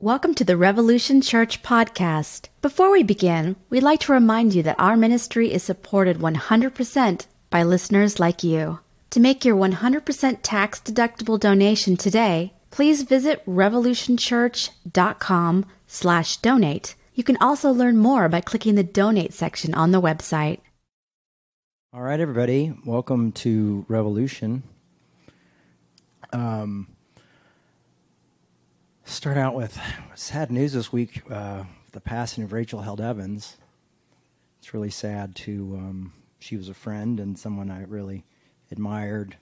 Welcome to the Revolution Church podcast. Before we begin, we'd like to remind you that our ministry is supported 100% by listeners like you. To make your 100% tax-deductible donation today, please visit revolutionchurch.com/donate. You can also learn more by clicking the donate section on the website. All right, everybody. Welcome to Revolution. Start out with sad news this week, the passing of Rachel Held Evans. It's really sad she was a friend and someone I really admired.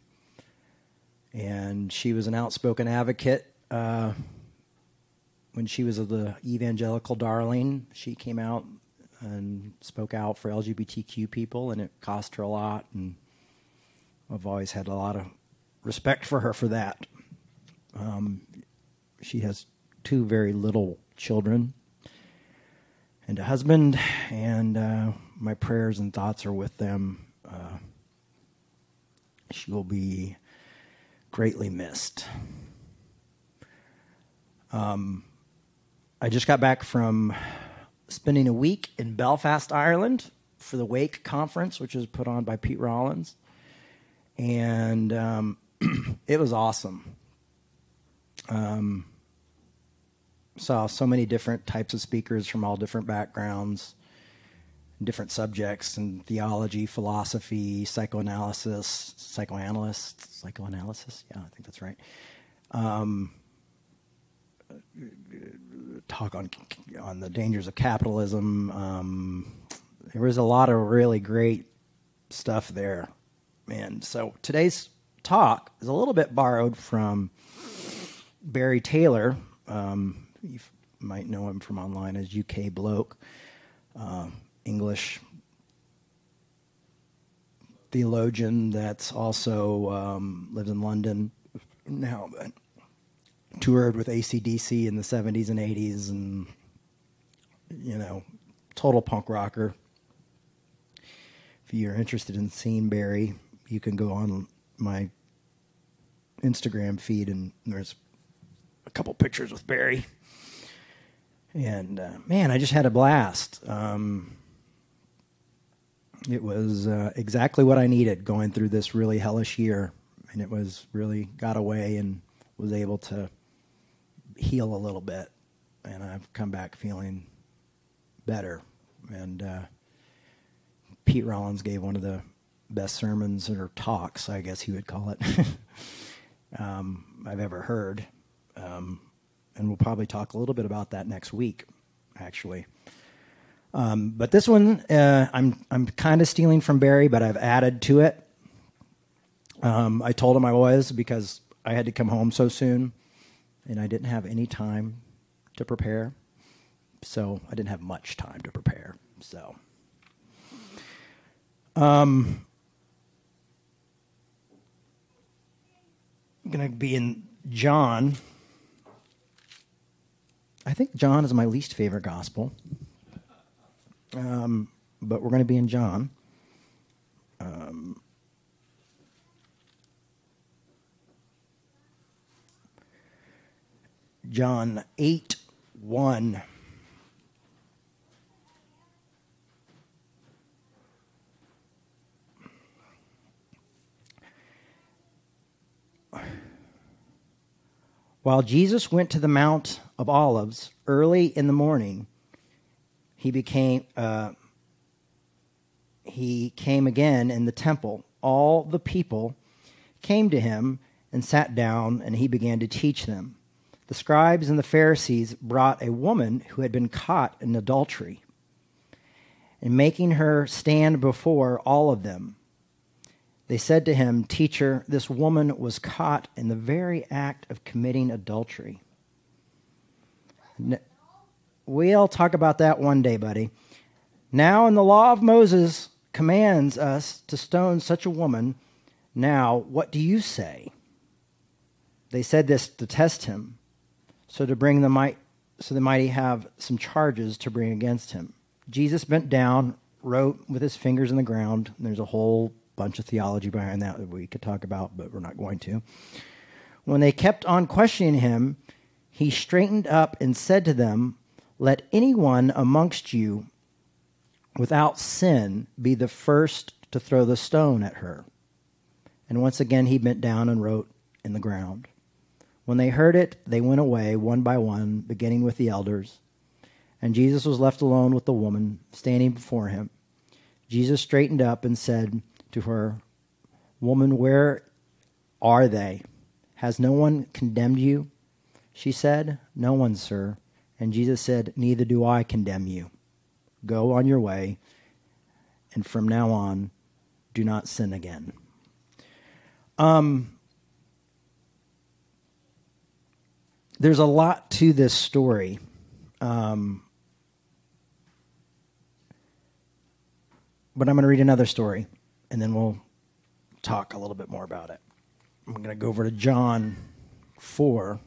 And she was an outspoken advocate. When she was the evangelical darling, she came out and spoke out for LGBTQ people, and it cost her a lot. And I've always had a lot of respect for her for that. She has 2 very little children and a husband, and my prayers and thoughts are with them. She will be greatly missed. I just got back from spending a week in Belfast, Ireland for the Wake Conference, which is put on by Pete Rollins, and it was awesome. Saw so many different types of speakers from all different backgrounds, different subjects, and theology, philosophy, psychoanalysis. Yeah, I think that's right. Talk on the dangers of capitalism. There was a lot of really great stuff there. And so today's talk is a little bit borrowed from Barry Taylor. You might know him from online as UK Bloke, English theologian that's also lives in London now, but toured with AC/DC in the 70s and 80s, and, total punk rocker. If you're interested in seeing Barry, you can go on my Instagram feed, and there's a couple pictures with Barry. And, man, I just had a blast. It was exactly what I needed going through this really hellish year. And it was really got away and was able to heal a little bit. And I've come back feeling better. And Pete Rollins gave one of the best sermons or talks, I guess he would call it, I've ever heard. And we'll probably talk a little bit about that next week, actually. But this one, I'm kind of stealing from Barry, but I've added to it. I told him I was, because I had to come home so soon, and I didn't have any time to prepare. So I didn't have much time to prepare. So, I'm going to be in John. I think John is my least favorite gospel, but we're going to be in John. John 8:1. While Jesus went to the Mount of Olives early in the morning, he came again in the temple. All the people came to him and sat down, and he began to teach them. The scribes and the Pharisees brought a woman who had been caught in adultery, and making her stand before all of them, they said to him, "Teacher, this woman was caught in the very act of committing adultery." We'll talk about that one day, buddy. Now, in the law of Moses commands us to stone such a woman. Now, what do you say? They said this to test him, so they might have some charges to bring against him. Jesus bent down, wrote with his fingers in the ground. There's a whole bunch of theology behind that we could talk about, but we're not going to. When they kept on questioning him, He straightened up and said to them, "Let anyone amongst you without sin be the first to throw the stone at her." And once again he bent down and wrote in the ground. When they heard it, they went away one by one, beginning with the elders. And Jesus was left alone with the woman standing before him. Jesus straightened up and said to her, "Woman, where are they? Has no one condemned you?" She said, "No one, sir." And Jesus said, "Neither do I condemn you. Go on your way, and from now on, do not sin again." There's a lot to this story. But I'm going to read another story, and then we'll talk a little bit more about it. I'm going to go over to John 4.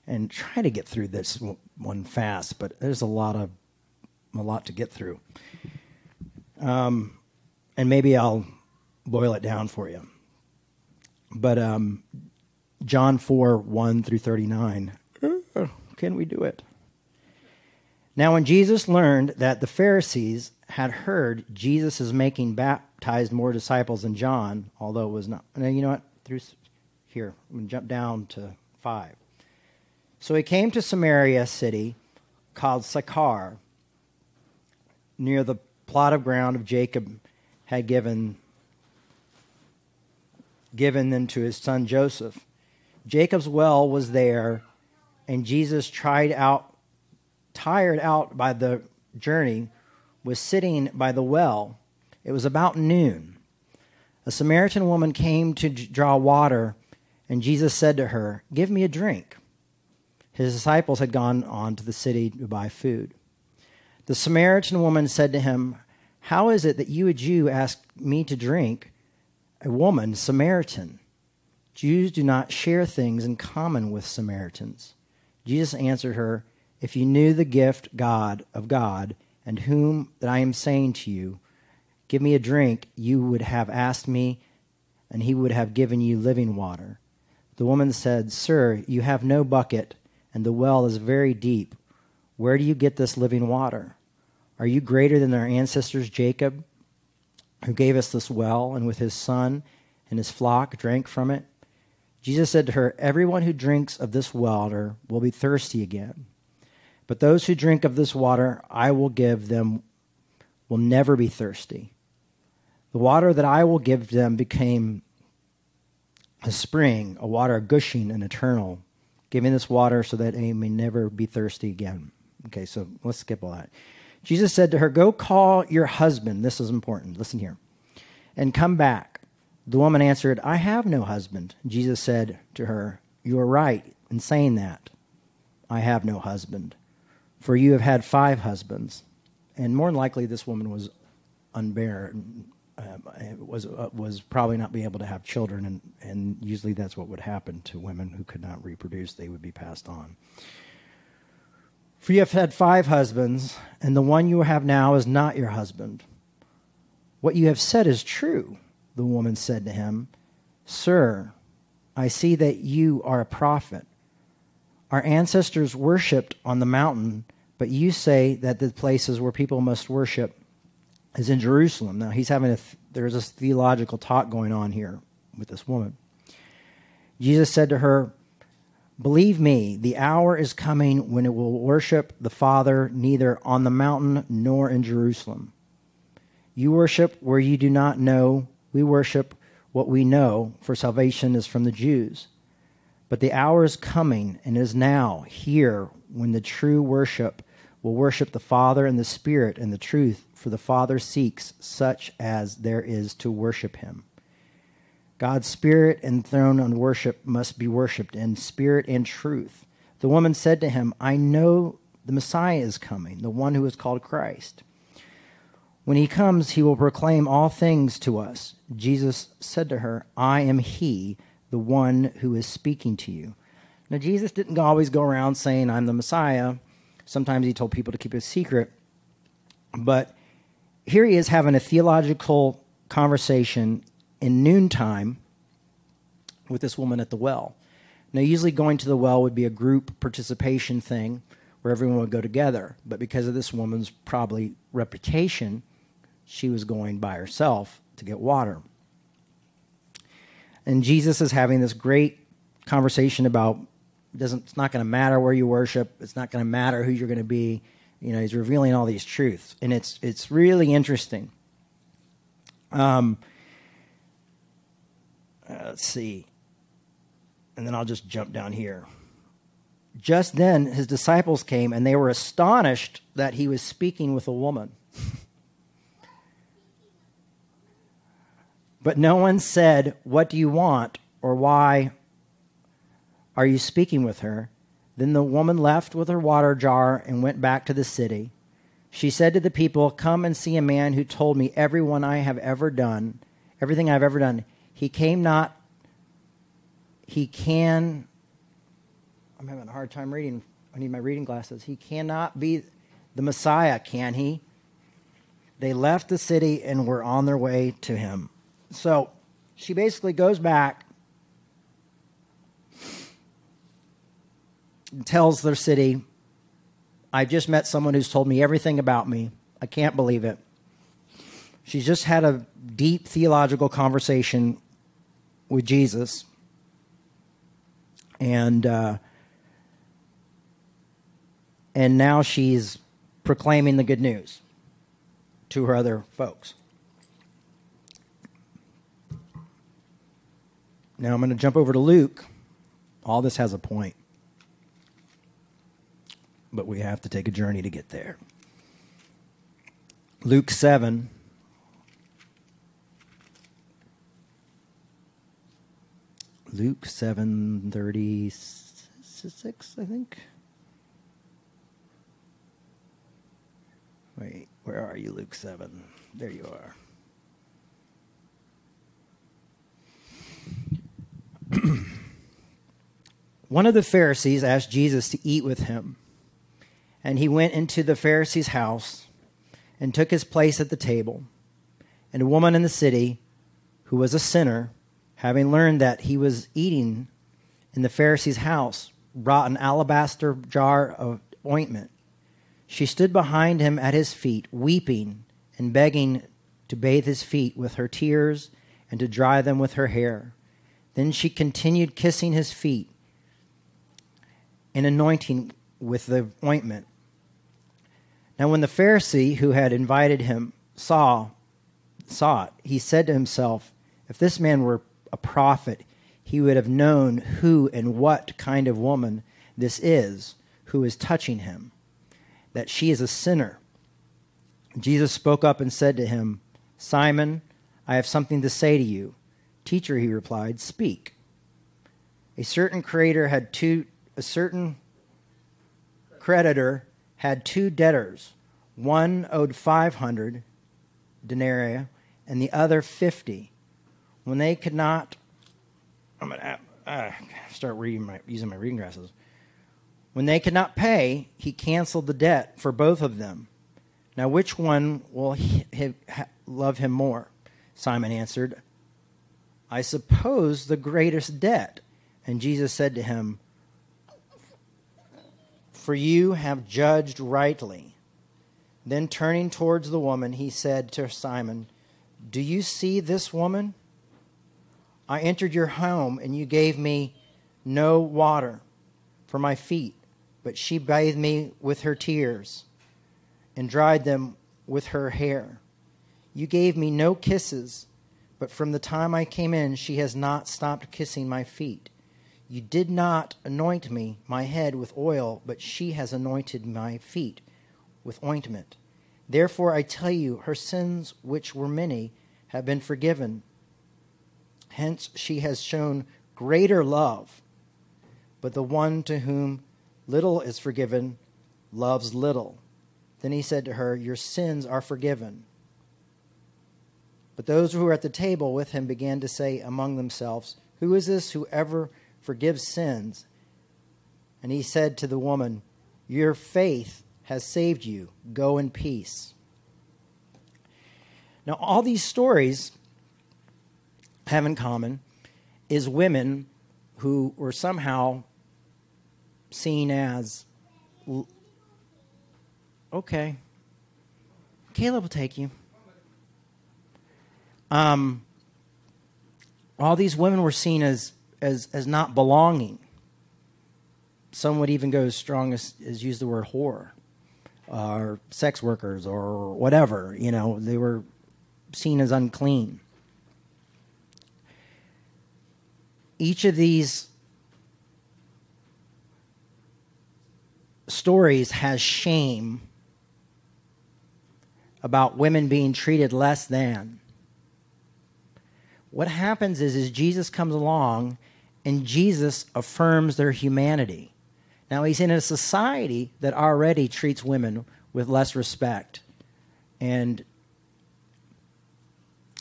And try to get through this one fast, but there's a lot to get through. And maybe I'll boil it down for you. But John 4, 1 through 39. Can we do it? Now when Jesus learned that the Pharisees had heard Jesus is making baptized more disciples than John, although it was not. Now, you know what? Here, I'm going to jump down to 5. So he came to Samaria city called Sychar, near the plot of ground of Jacob had given them to his son Joseph. Jacob's well was there, and Jesus, tired out by the journey, was sitting by the well. It was about noon. A Samaritan woman came to draw water, and Jesus said to her, "Give me a drink." His disciples had gone on to the city to buy food. The Samaritan woman said to him, "How is it that you, a Jew, ask me to drink, a woman, Samaritan? Jews do not share things in common with Samaritans." Jesus answered her, "If you knew the gift of God, and whom that I am saying to you, 'Give me a drink,' you would have asked me, and he would have given you living water." The woman said, "Sir, you have no bucket, and the well is very deep. Where do you get this living water? Are you greater than our ancestors Jacob, who gave us this well, and with his son and his flock drank from it?" Jesus said to her, "Everyone who drinks of this water will be thirsty again. But those who drink of this water I will give them will never be thirsty. The water that I will give them became a spring, a water gushing and eternal, giving this water so that they may never be thirsty again." Okay, so let's skip all that. Jesus said to her, "Go call your husband." This is important. Listen here. "And come back." The woman answered, "I have no husband." Jesus said to her, "You are right in saying that. I have no husband. For you have had 5 husbands." And more than likely, this woman was unbearing. Was probably not be able to have children, and usually that's what would happen to women who could not reproduce. They would be passed on. "For you have had 5 husbands, and the one you have now is not your husband. What you have said is true." The woman said to him, "Sir, I see that you are a prophet. Our ancestors worshipped on the mountain, but you say that the places where people must worship is in Jerusalem." Now, there's a theological talk going on here with this woman. Jesus said to her, "Believe me, the hour is coming when it will worship the Father neither on the mountain nor in Jerusalem. You worship where you do not know. We worship what we know, for salvation is from the Jews. But the hour is coming, and is now here, when the true worship will worship the Father in the Spirit and the truth, for the Father seeks such as there is to worship him. God's Spirit enthroned on worship must be worshipped in spirit and truth." The woman said to him, "I know the Messiah is coming, the one who is called Christ. When he comes, he will proclaim all things to us." Jesus said to her, "I am he, the one who is speaking to you." Now, Jesus didn't always go around saying, "I'm the Messiah." Sometimes he told people to keep it a secret. But here he is having a theological conversation in noontime with this woman at the well. Now, usually going to the well would be a group participation thing where everyone would go together. But because of this woman's probably reputation, she was going by herself to get water. And Jesus is having this great conversation about it's not going to matter where you worship. It's not going to matter who you're going to be. He's revealing all these truths. And it's really interesting. Let's see. And then I'll just jump down here. Just then his disciples came, and they were astonished that he was speaking with a woman. But no one said, "What do you want?" or "Why are you speaking with her?" Then the woman left with her water jar and went back to the city. She said to the people, "Come and see a man who told me everything I've ever done. I'm having a hard time reading. I need my reading glasses. He cannot be the Messiah, can he?" They left the city and were on their way to him. So she basically goes back and tells their city, "I just met someone who's told me everything about me. I can't believe it." She's just had a deep theological conversation with Jesus. And now she's proclaiming the good news to her other folks. Now I'm going to jump over to Luke. All this has a point, but we have to take a journey to get there. Luke 7. Luke 7:36, I think. Wait, where are you, Luke 7? There you are. One of the Pharisees asked Jesus to eat with him, and he went into the Pharisee's house and took his place at the table. And a woman in the city, who was a sinner, having learned that he was eating in the Pharisee's house, brought an alabaster jar of ointment. She stood behind him at his feet, weeping and begging to bathe his feet with her tears and to dry them with her hair. Then she continued kissing his feet and anointing with the ointment. Now when the Pharisee who had invited him saw it, he said to himself, "If this man were a prophet, he would have known who and what kind of woman this is who is touching him, that she is a sinner." Jesus spoke up and said to him, "Simon, I have something to say to you." "Teacher," he replied, "speak." A certain creditor had two debtors. One owed 500 denarii and the other 50. When they could not, I'm going to start using my reading glasses. When they could not pay, he canceled the debt for both of them. Now which one will love him more? Simon answered, "I suppose the greatest debt." And Jesus said to him, "For you have judged rightly." Then turning towards the woman, he said to Simon, "Do you see this woman? I entered your home, and you gave me no water for my feet, but she bathed me with her tears and dried them with her hair. You gave me no kisses, but from the time I came in, she has not stopped kissing my feet. You did not anoint my head with oil, but she has anointed my feet with ointment. Therefore I tell you, her sins, which were many, have been forgiven. Hence she has shown greater love. But the one to whom little is forgiven loves little." Then he said to her, "Your sins are forgiven." But those who were at the table with him began to say among themselves, "Who is this who ever forgives sins?" And he said to the woman, "Your faith has saved you. Go in peace." Now, all these stories have in common is women who were somehow seen as, okay, Caleb will take you. All these women were seen as not belonging. Some would even go as strong as use the word whore, or sex workers, or whatever. You know, they were seen as unclean. Each of these stories has shame about women being treated less than. What happens is Jesus comes along and Jesus affirms their humanity. Now, he's in a society that already treats women with less respect and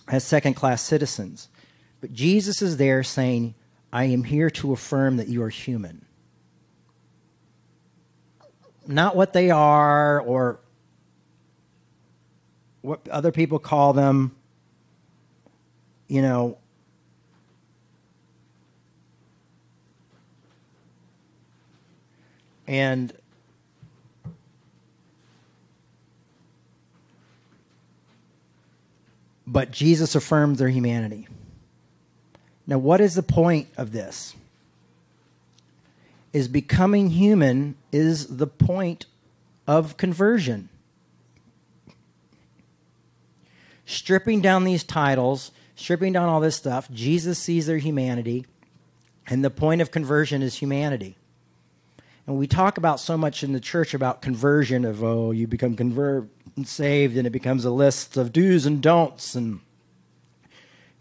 as second-class citizens. But Jesus is there saying, I am here to affirm that you are human. Not what they are or what other people call them, you know. But Jesus affirms their humanity. Now, what is the point of this? Is becoming human is the point of conversion. Stripping down these titles, stripping down all this stuff, Jesus sees their humanity, and the point of conversion is humanity. And we talk about so much in the church about conversion of, oh, you become saved, and it becomes a list of do's and don'ts, and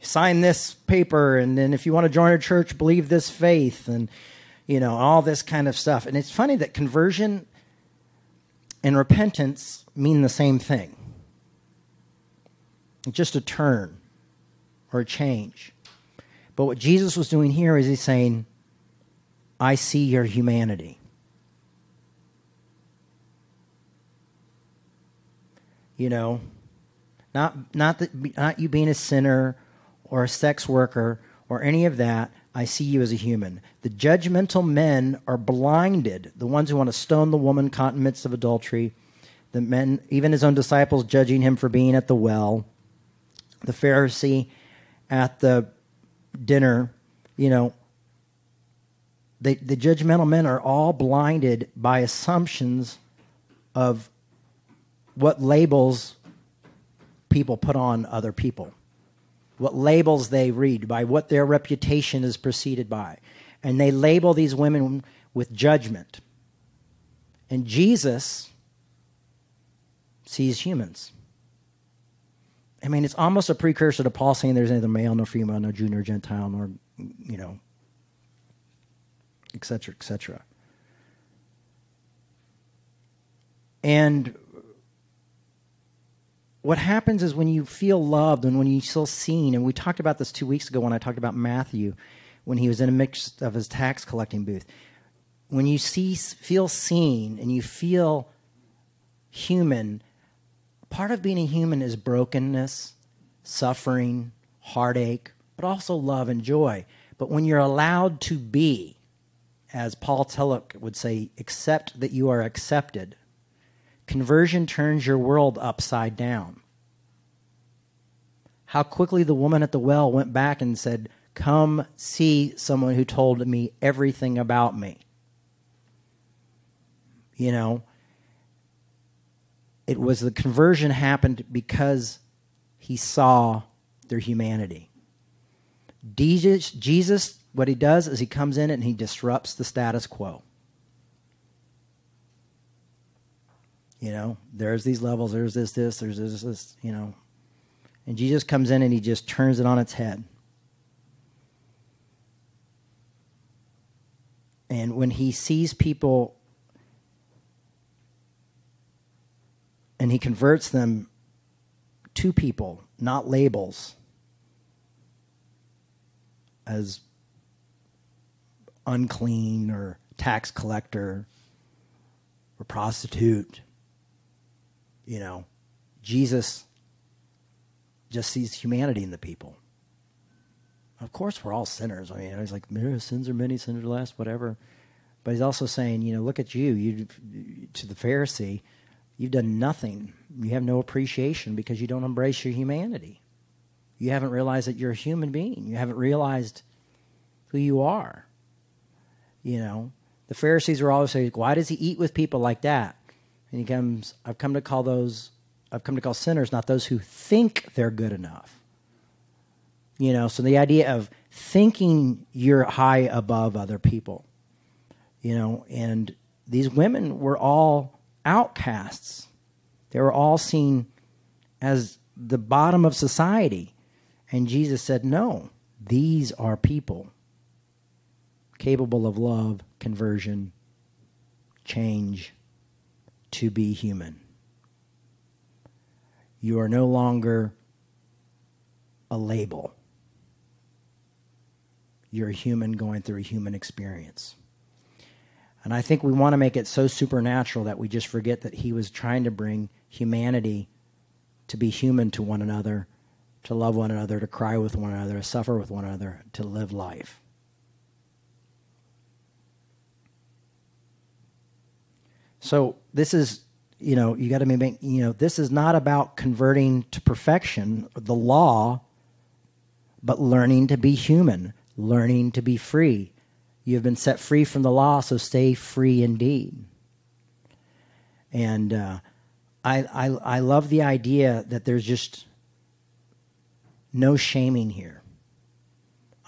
sign this paper, and then if you want to join a church, believe this faith, and you know, all this kind of stuff. And it's funny that conversion and repentance mean the same thing. It's just a turn or a change. But what Jesus was doing here is he's saying, I see your humanity. You know, not you being a sinner or a sex worker or any of that. I see you as a human. The judgmental men are blinded, the ones who want to stone the woman caught in the midst of adultery, the men, even his own disciples judging him for being at the well, the Pharisee at the dinner, you know, the judgmental men are all blinded by assumptions of what labels people put on other people. What labels they read, by what their reputation is preceded by. And they label these women with judgment. And Jesus sees humans. I mean, it's almost a precursor to Paul saying there's neither male nor female, nor Jew nor Gentile, nor, you know, et cetera, et cetera. And what happens is when you feel loved and when you feel seen, and we talked about this 2 weeks ago when I talked about Matthew, when he was in a mix of his tax collecting booth. When you feel seen and you feel human, part of being a human is brokenness, suffering, heartache, but also love and joy. But when you're allowed to be, as Paul Tillich would say, accept that you are accepted, conversion turns your world upside down. How quickly the woman at the well went back and said, come see someone who told me everything about me. You know, it was the conversion happened because he saw their humanity. Jesus, what he does is he comes in and he disrupts the status quo. You know, there's these levels, there's this, there's this, you know. And Jesus comes in and he just turns it on its head. And when he sees people and he converts them to people, not labels, as unclean or tax collector or prostitute. You know, Jesus just sees humanity in the people. Of course, we're all sinners. I mean, he's like, sins are many, sinners are less, whatever. But he's also saying, look at you, to the Pharisee, you've done nothing. You have no appreciation because you don't embrace your humanity. You haven't realized that you're a human being. You haven't realized who you are. The Pharisees were always saying, why does he eat with people like that? And he comes, I've come to call sinners, not those who think they're good enough. So the idea of thinking you're high above other people, and these women were all outcasts. They were all seen as the bottom of society. And Jesus said, no, these are people capable of love, conversion, change, to be human. You are no longer a label. You're a human going through a human experience. And I think we want to make it so supernatural that we just forget that he was trying to bring humanity to be human to one another, to love one another, to cry with one another, to suffer with one another, to live life. So this is, you got to make, this is not about converting to perfection, the law, but learning to be human, learning to be free. You have been set free from the law, so stay free indeed. And I love the idea that there's just no shaming here.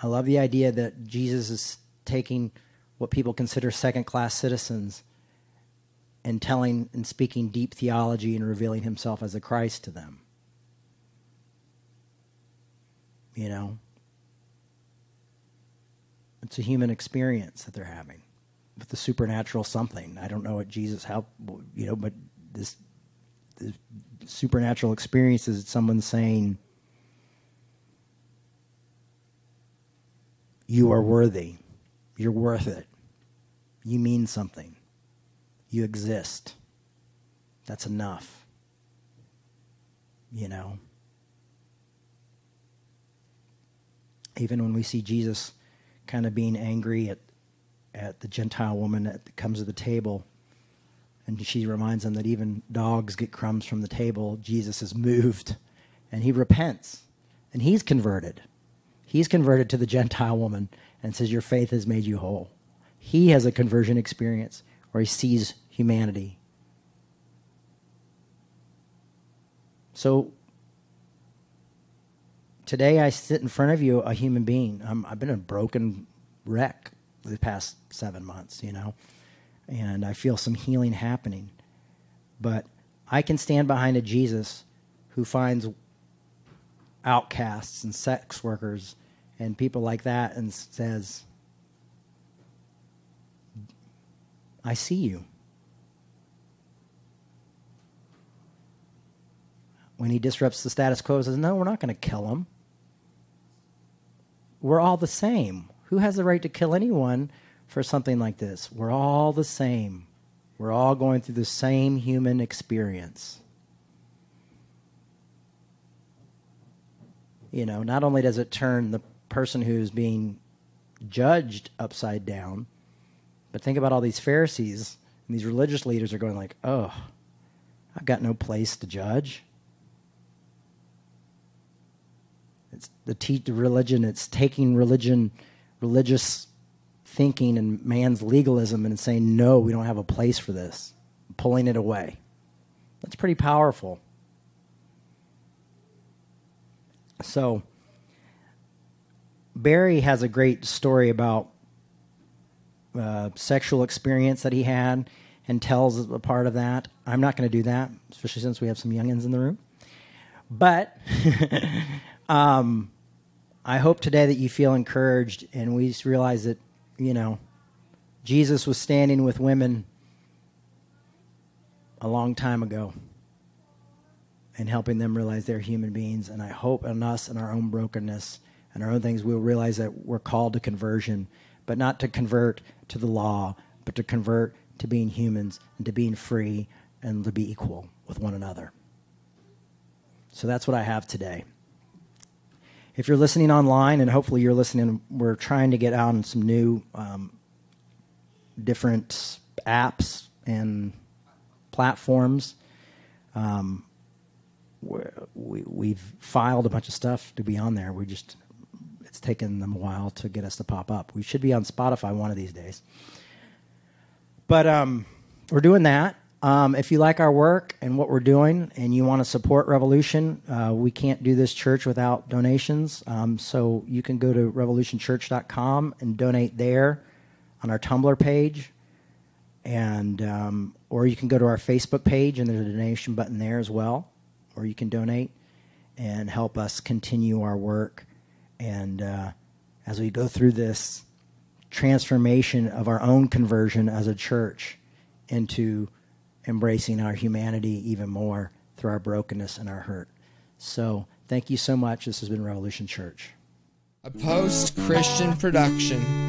I love the idea that Jesus is taking what people consider second-class citizens and telling and speaking deep theology and revealing himself as a Christ to them. It's a human experience that they're having with the supernatural something. I don't know what Jesus but this supernatural experience is someone saying, you are worthy. You're worth it. You mean something. You exist. That's enough. Even when we see Jesus kind of being angry at the Gentile woman that comes to the table, and she reminds him that even dogs get crumbs from the table, Jesus is moved, and he repents, and he's converted. He's converted to the Gentile woman and says, your faith has made you whole. He has a conversion experience where he sees humanity. So today I sit in front of you, a human being. I've been a broken wreck the past 7 months, and I feel some healing happening. But I can stand behind a Jesus who finds outcasts and sex workers and people like that and says, I see you. When he disrupts the status quo, says, no, we're not going to kill him. We're all the same. Who has the right to kill anyone for something like this? We're all the same. We're all going through the same human experience. Not only does it turn the person who's being judged upside down, but think about all these Pharisees and these religious leaders are going like, oh, I've got no place to judge. It's the religion. It's taking religious thinking and man's legalism and saying, no, we don't have a place for this, pulling it away. That's pretty powerful. So Barry has a great story about sexual experience that he had and tells a part of that. I'm not going to do that, especially since we have some youngins in the room. But I hope today that you feel encouraged and we just realize that, Jesus was standing with women a long time ago and helping them realize they're human beings. And I hope in us and our own brokenness and our own things, we'll realize that we're called to conversion, but not to convert to the law, but to convert to being humans and to being free and to be equal with one another. So that's what I have today. if you're listening online, and hopefully you're listening, we're trying to get out on some new different apps and platforms. We've filed a bunch of stuff to be on there. It's taken them a while to get us to pop up. We should be on Spotify one of these days. But we're doing that. If you like our work and what we're doing and you want to support Revolution, we can't do this church without donations. So you can go to revolutionchurch.com and donate there on our Tumblr page. And or you can go to our Facebook page, and there's a donation button there as well, or you can donate and help us continue our work. And as we go through this transformation of our own conversion as a church into embracing our humanity even more through our brokenness and our hurt. So thank you so much. This has been Revolution Church. A post-Christian production.